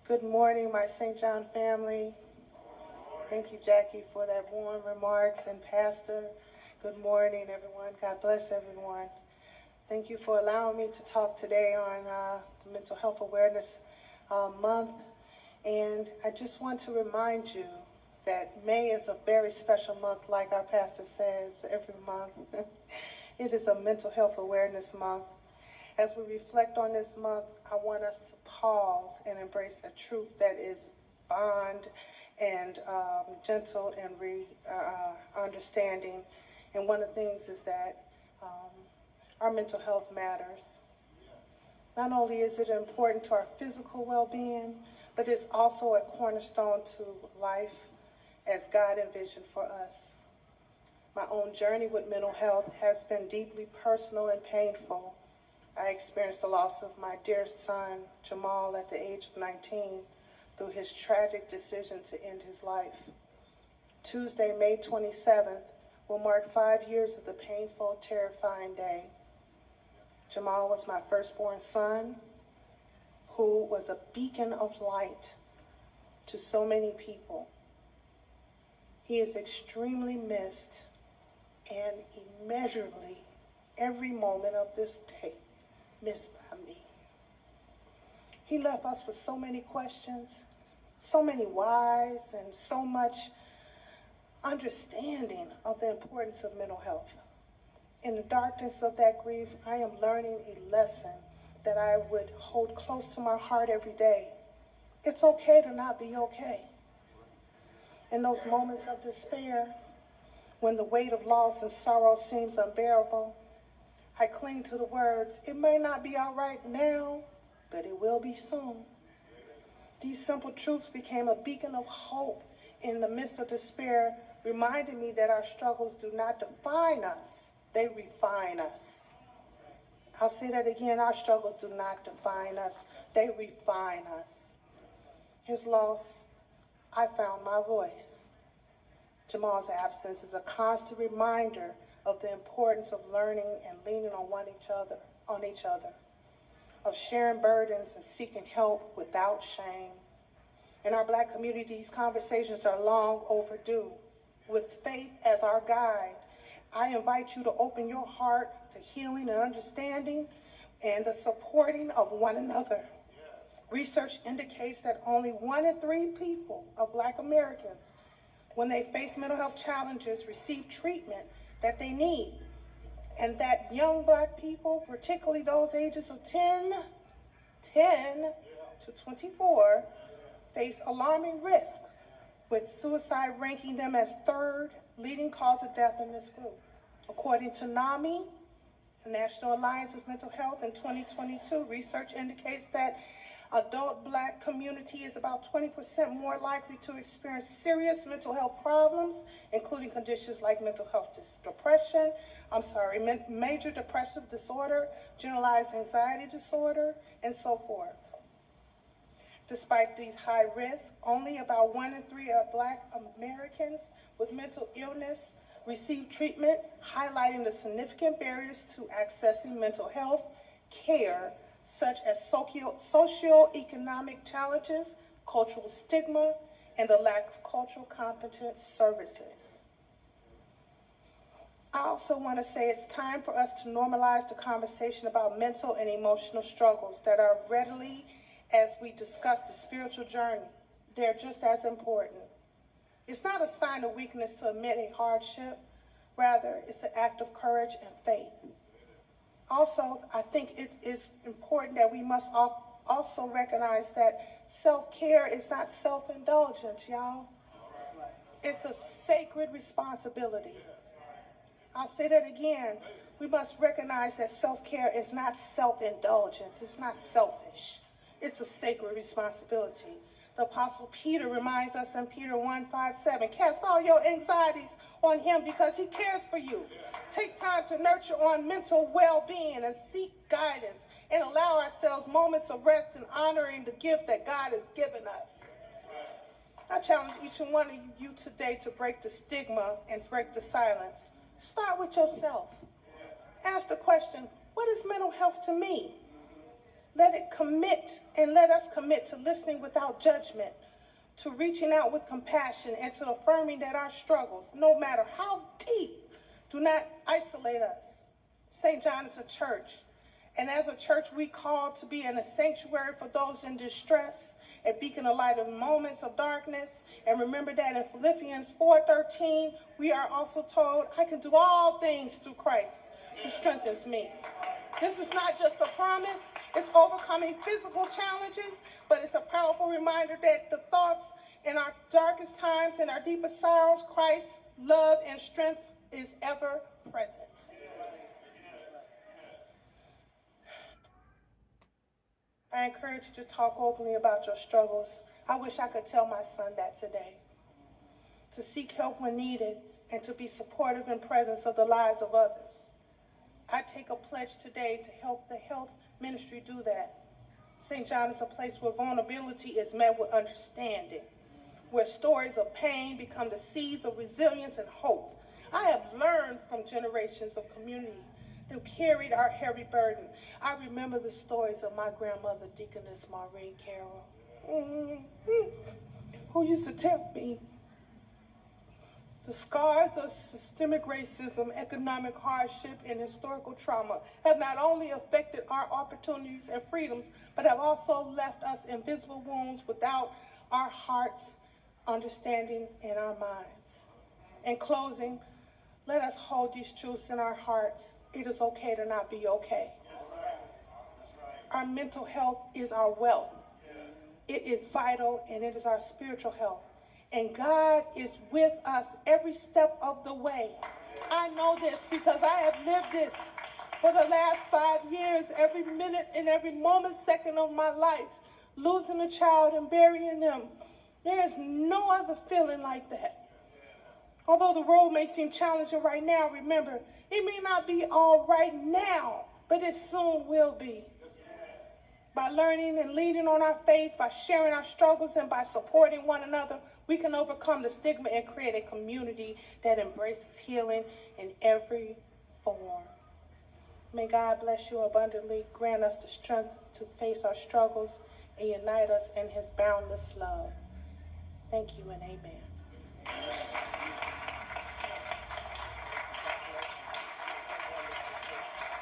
Good morning, my St. John family. Thank you, Jackie, for that warm remarks. And Pastor, good morning, everyone. God bless everyone. Thank you for allowing me to talk today on the Mental Health Awareness Month. And I just want to remind you that May is a very special month, like our pastor says every month. It is a Mental Health Awareness Month. As we reflect on this month, I want us to pause and embrace a truth that is bond and gentle and understanding. And one of the things is that our mental health matters. Not only is it important to our physical well-being, but it's also a cornerstone to life as God envisioned for us. My own journey with mental health has been deeply personal and painful. I experienced the loss of my dearest son, Jamal, at the age of 19 through his tragic decision to end his life. Tuesday, May 27th, will mark 5 years of the painful, terrifying day. Jamal was my firstborn son, who was a beacon of light to so many people. He is extremely missed and immeasurably, every moment of this day, missed by me. He left us with so many questions, so many whys, and so much understanding of the importance of mental health. In the darkness of that grief, I am learning a lesson that I would hold close to my heart every day. It's okay to not be okay. In those moments of despair, when the weight of loss and sorrow seems unbearable, I cling to the words, "It may not be all right now, but it will be soon." These simple truths became a beacon of hope in the midst of despair, reminding me that our struggles do not define us, they refine us. I'll say that again, our struggles do not define us, they refine us. His loss, I found my voice. Jamal's absence is a constant reminder of the importance of learning and leaning on each other, of sharing burdens and seeking help without shame. In our Black community, these conversations are long overdue. With faith as our guide, I invite you to open your heart to healing and understanding and the supporting of one another. Research indicates that only 1 in 3 people of Black Americans, when they face mental health challenges, receive treatment that they need. And that young Black people, particularly those ages of 10 to 24, face alarming risks, with suicide ranking them as 3rd leading cause of death in this group. According to NAMI, the National Alliance of Mental Health, in 2022, research indicates that adult Black community is about 20% more likely to experience serious mental health problems, including conditions like major depressive disorder, generalized anxiety disorder, and so forth. Despite these high risks, only about 1 in 3 of Black Americans with mental illness receive treatment, highlighting the significant barriers to accessing mental health care, such as socioeconomic challenges, cultural stigma, and the lack of cultural competent services. I also want to say it's time for us to normalize the conversation about mental and emotional struggles that are readily as we discuss the spiritual journey. They're just as important. It's not a sign of weakness to admit a hardship. Rather, it's an act of courage and faith. Also, I think it is important that we must also recognize that self-care is not self-indulgence, y'all. It's a sacred responsibility. I'll say that again. We must recognize that self-care is not self-indulgence. It's not selfish. It's a sacred responsibility. The Apostle Peter reminds us in Peter 1:5-7, cast all your anxieties on him because he cares for you. Take time to nurture on mental well-being and seek guidance and allow ourselves moments of rest and honoring the gift that God has given us. I challenge each and one of you today to break the stigma and break the silence. Start with yourself. Ask the question, what is mental health to me? Let us commit to listening without judgment, to reaching out with compassion, and to affirming that our struggles, no matter how deep, do not isolate us. St. John is a church, and as a church, we call to be in a sanctuary for those in distress, a beacon of light in moments of darkness. And remember that in Philippians 4:13, we are also told, I can do all things through Christ who strengthens me. This is not just a promise, it's overcoming physical challenges, but it's a powerful reminder that the thoughts in our darkest times and our deepest sorrows, Christ's love and strength is ever present. I encourage you to talk openly about your struggles. I wish I could tell my son that today. To seek help when needed and to be supportive in presence of the lives of others. I take a pledge today to help the health ministry do that. St. John is a place where vulnerability is met with understanding, where stories of pain become the seeds of resilience and hope. I have learned from generations of community who carried our heavy burden. I remember the stories of my grandmother, Deaconess Maureen Carroll, who used to tell me the scars of systemic racism, economic hardship, and historical trauma have not only affected our opportunities and freedoms, but have also left us invisible wounds without our hearts understanding in our minds. In closing, let us hold these truths in our hearts. It is okay to not be okay. Our mental health is our wealth. It is vital, and it is our spiritual health. And God is with us every step of the way. I know this because I have lived this for the last 5 years, every minute and every moment, second of my life, losing a child and burying them. There is no other feeling like that. Although the road may seem challenging right now, remember, it may not be all right now, but it soon will be. By learning and leaning on our faith, by sharing our struggles, and by supporting one another, we can overcome the stigma and create a community that embraces healing in every form. May God bless you abundantly, grant us the strength to face our struggles, and unite us in his boundless love. Thank you and amen.